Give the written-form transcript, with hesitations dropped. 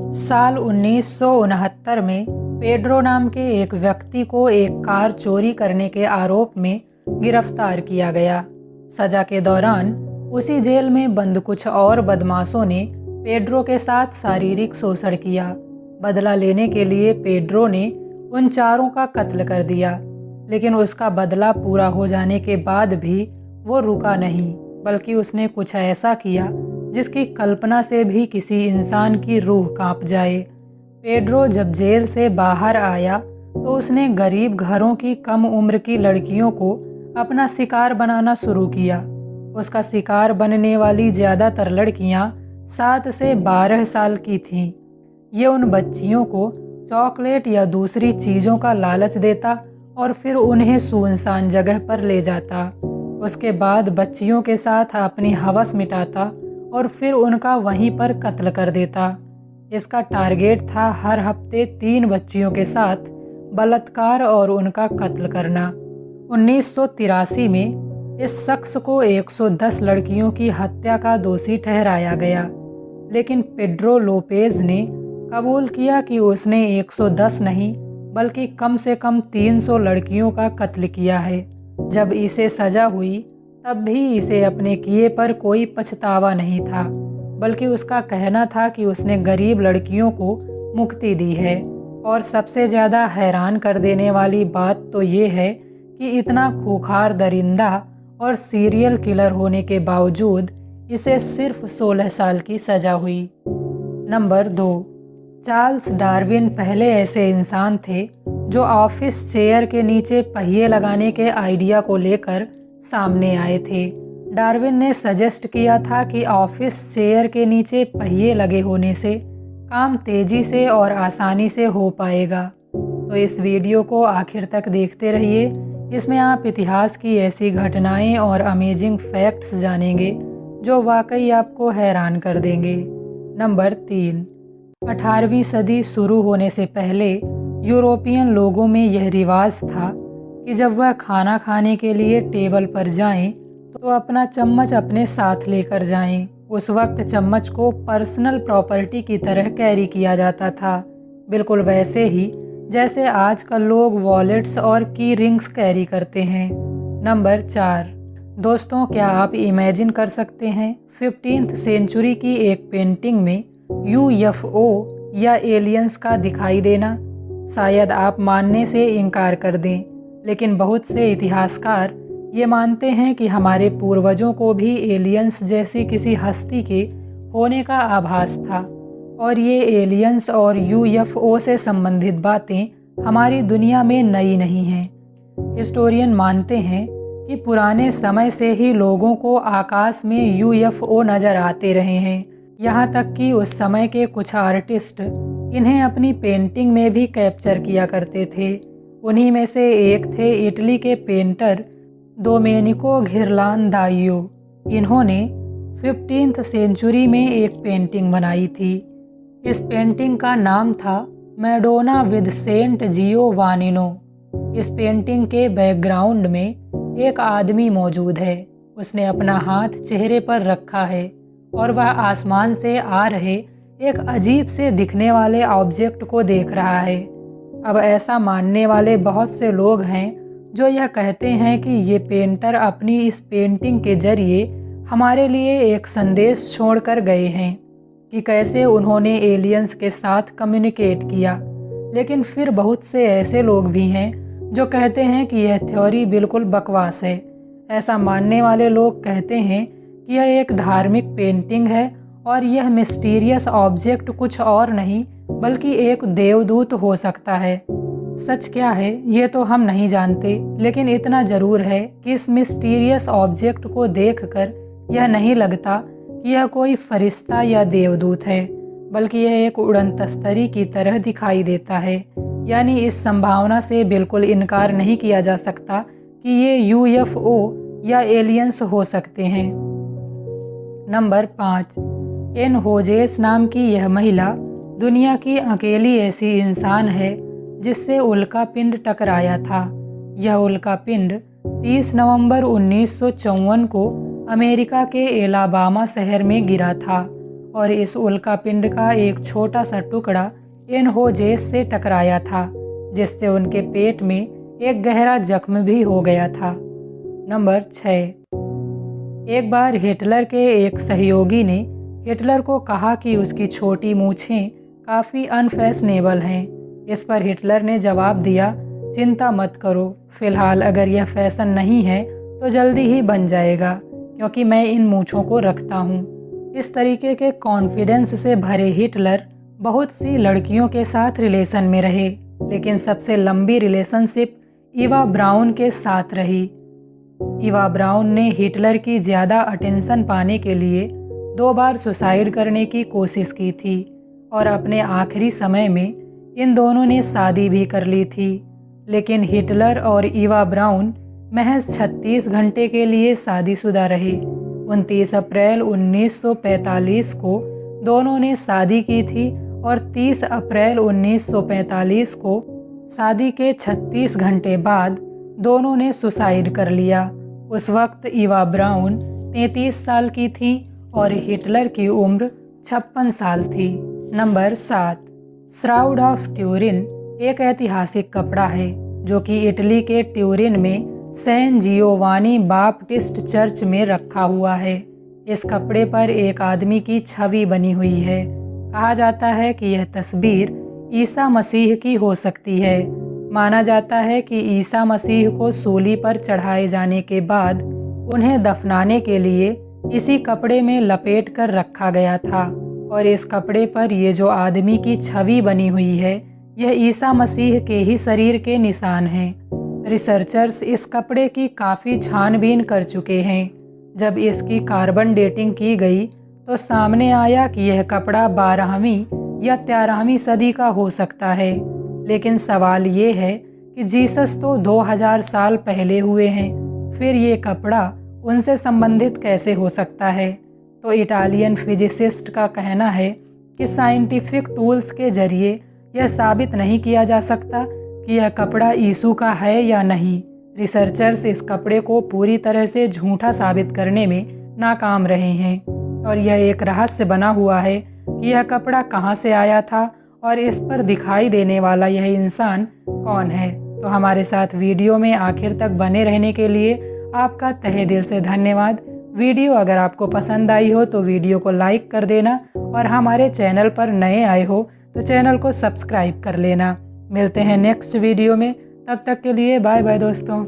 साल 1969 में पेड्रो नाम के एक व्यक्ति को एक कार चोरी करने के आरोप में गिरफ्तार किया गया। सजा के दौरान उसी जेल में बंद कुछ और बदमाशों ने पेड्रो के साथ शारीरिक शोषण किया। बदला लेने के लिए पेड्रो ने उन चारों का कत्ल कर दिया, लेकिन उसका बदला पूरा हो जाने के बाद भी वो रुका नहीं, बल्कि उसने कुछ ऐसा किया जिसकी कल्पना से भी किसी इंसान की रूह कांप जाए। पेड्रो जब जेल से बाहर आया तो उसने गरीब घरों की कम उम्र की लड़कियों को अपना शिकार बनाना शुरू किया। उसका शिकार बनने वाली ज़्यादातर लड़कियां 7 से 12 साल की थीं। ये उन बच्चियों को चॉकलेट या दूसरी चीज़ों का लालच देता और फिर उन्हें सुनसान जगह पर ले जाता। उसके बाद बच्चियों के साथ अपनी हवस मिटाता और फिर उनका वहीं पर कत्ल कर देता। इसका टारगेट था हर हफ्ते 3 बच्चियों के साथ बलात्कार और उनका कत्ल करना। 1983 में इस शख्स को 110 लड़कियों की हत्या का दोषी ठहराया गया, लेकिन पेड्रो लोपेज ने कबूल किया कि उसने 110 नहीं बल्कि कम से कम 300 लड़कियों का कत्ल किया है। जब इसे सजा हुई तब भी इसे अपने किए पर कोई पछतावा नहीं था, बल्कि उसका कहना था कि उसने गरीब लड़कियों को मुक्ति दी है। और सबसे ज़्यादा हैरान कर देने वाली बात तो ये है कि इतना खूंखार दरिंदा और सीरियल किलर होने के बावजूद इसे सिर्फ 16 साल की सज़ा हुई। नंबर 2, चार्ल्स डार्विन पहले ऐसे इंसान थे जो ऑफिस चेयर के नीचे पहिए लगाने के आइडिया को लेकर सामने आए थे। डार्विन ने सजेस्ट किया था कि ऑफिस चेयर के नीचे पहिए लगे होने से काम तेजी से और आसानी से हो पाएगा। तो इस वीडियो को आखिर तक देखते रहिए। इसमें आप इतिहास की ऐसी घटनाएं और अमेजिंग फैक्ट्स जानेंगे जो वाकई आपको हैरान कर देंगे। नंबर 3, 18वीं सदी शुरू होने से पहले यूरोपियन लोगों में यह रिवाज था कि जब वह खाना खाने के लिए टेबल पर जाएं तो अपना चम्मच अपने साथ लेकर जाएं। उस वक्त चम्मच को पर्सनल प्रॉपर्टी की तरह कैरी किया जाता था, बिल्कुल वैसे ही जैसे आजकल लोग वॉलेट्स और की रिंग्स कैरी करते हैं। नंबर 4, दोस्तों, क्या आप इमेजिन कर सकते हैं 15th सेंचुरी की एक पेंटिंग में UFO या एलियंस का दिखाई देना? शायद आप मानने से इनकार कर दें, लेकिन बहुत से इतिहासकार ये मानते हैं कि हमारे पूर्वजों को भी एलियंस जैसी किसी हस्ती के होने का आभास था, और ये एलियंस और UFO से संबंधित बातें हमारी दुनिया में नई नहीं हैं। हिस्टोरियन मानते हैं कि पुराने समय से ही लोगों को आकाश में UFO नज़र आते रहे हैं। यहाँ तक कि उस समय के कुछ आर्टिस्ट इन्हें अपनी पेंटिंग में भी कैप्चर किया करते थे। उन्हीं में से एक थे इटली के पेंटर डोमेनिको घिर्लानदाइयो। इन्होंने 15th सेंचुरी में एक पेंटिंग बनाई थी। इस पेंटिंग का नाम था मैडोना विद सेंट जियोवानिनो। इस पेंटिंग के बैकग्राउंड में एक आदमी मौजूद है। उसने अपना हाथ चेहरे पर रखा है और वह आसमान से आ रहे एक अजीब से दिखने वाले ऑब्जेक्ट को देख रहा है। अब ऐसा मानने वाले बहुत से लोग हैं जो यह कहते हैं कि ये पेंटर अपनी इस पेंटिंग के जरिए हमारे लिए एक संदेश छोड़कर गए हैं कि कैसे उन्होंने एलियंस के साथ कम्युनिकेट किया। लेकिन फिर बहुत से ऐसे लोग भी हैं जो कहते हैं कि यह थ्योरी बिल्कुल बकवास है। ऐसा मानने वाले लोग कहते हैं कि यह एक धार्मिक पेंटिंग है और यह मिस्टीरियस ऑब्जेक्ट कुछ और नहीं बल्कि एक देवदूत हो सकता है। सच क्या है ये तो हम नहीं जानते, लेकिन इतना ज़रूर है कि इस मिस्टीरियस ऑब्जेक्ट को देखकर यह नहीं लगता कि यह कोई फरिश्ता या देवदूत है, बल्कि यह एक उड़न तस्तरी की तरह दिखाई देता है। यानी इस संभावना से बिल्कुल इनकार नहीं किया जा सकता कि ये UFO या एलियंस हो सकते हैं। नंबर 5, एन होजेस नाम की यह महिला दुनिया की अकेली ऐसी इंसान है जिससे उल्का पिंड टकराया था। यह उल्का पिंड 30 नवंबर 1954 को अमेरिका के एलाबामा शहर में गिरा था और इस उल्कापिंड का एक छोटा सा टुकड़ा इन होजेस से टकराया था, जिससे उनके पेट में एक गहरा जख्म भी हो गया था। नंबर 6। एक बार हिटलर के एक सहयोगी ने हिटलर को कहा कि उसकी छोटी मूछें काफ़ी अनफैशनेबल हैं। इस पर हिटलर ने जवाब दिया, चिंता मत करो, फिलहाल अगर यह फैशन नहीं है तो जल्दी ही बन जाएगा, क्योंकि मैं इन मूछों को रखता हूँ। इस तरीके के कॉन्फिडेंस से भरे हिटलर बहुत सी लड़कियों के साथ रिलेशन में रहे, लेकिन सबसे लंबी रिलेशनशिप इवा ब्राउन के साथ रही। इवा ब्राउन ने हिटलर की ज़्यादा अटेंशन पाने के लिए 2 बार सुसाइड करने की कोशिश की थी और अपने आखिरी समय में इन दोनों ने शादी भी कर ली थी। लेकिन हिटलर और इवा ब्राउन महज 36 घंटे के लिए शादीशुदा रहे। 29 अप्रैल 1945 को दोनों ने शादी की थी और 30 अप्रैल 1945 को शादी के 36 घंटे बाद दोनों ने सुसाइड कर लिया। उस वक्त इवा ब्राउन 33 साल की थी और हिटलर की उम्र 56 साल थी। नंबर 7। श्राउड ऑफ ट्यूरिन एक ऐतिहासिक कपड़ा है जो कि इटली के ट्यूरिन में सैन जियोवानी बाप्टिस्ट चर्च में रखा हुआ है। इस कपड़े पर एक आदमी की छवि बनी हुई है। कहा जाता है कि यह तस्वीर ईसा मसीह की हो सकती है। माना जाता है कि ईसा मसीह को सूली पर चढ़ाए जाने के बाद उन्हें दफनाने के लिए इसी कपड़े में लपेट कर रखा गया था और इस कपड़े पर ये जो आदमी की छवि बनी हुई है, यह ईसा मसीह के ही शरीर के निशान हैं। रिसर्चर्स इस कपड़े की काफ़ी छानबीन कर चुके हैं। जब इसकी कार्बन डेटिंग की गई तो सामने आया कि यह कपड़ा 12वीं या 13वीं सदी का हो सकता है। लेकिन सवाल ये है कि जीसस तो 2000 साल पहले हुए हैं, फिर ये कपड़ा उनसे संबंधित कैसे हो सकता है? तो इटालियन फिजिसिस्ट का कहना है कि साइंटिफिक टूल्स के जरिए यह साबित नहीं किया जा सकता कि यह कपड़ा यीशु का है या नहीं। रिसर्चर्स इस कपड़े को पूरी तरह से झूठा साबित करने में नाकाम रहे हैं और यह एक रहस्य बना हुआ है कि यह कपड़ा कहाँ से आया था और इस पर दिखाई देने वाला यह इंसान कौन है। तो हमारे साथ वीडियो में आखिर तक बने रहने के लिए आपका तहे दिल से धन्यवाद। वीडियो अगर आपको पसंद आई हो तो वीडियो को लाइक कर देना और हमारे चैनल पर नए आए हो तो चैनल को सब्सक्राइब कर लेना। मिलते हैं नेक्स्ट वीडियो में, तब तक के लिए बाय बाय दोस्तों।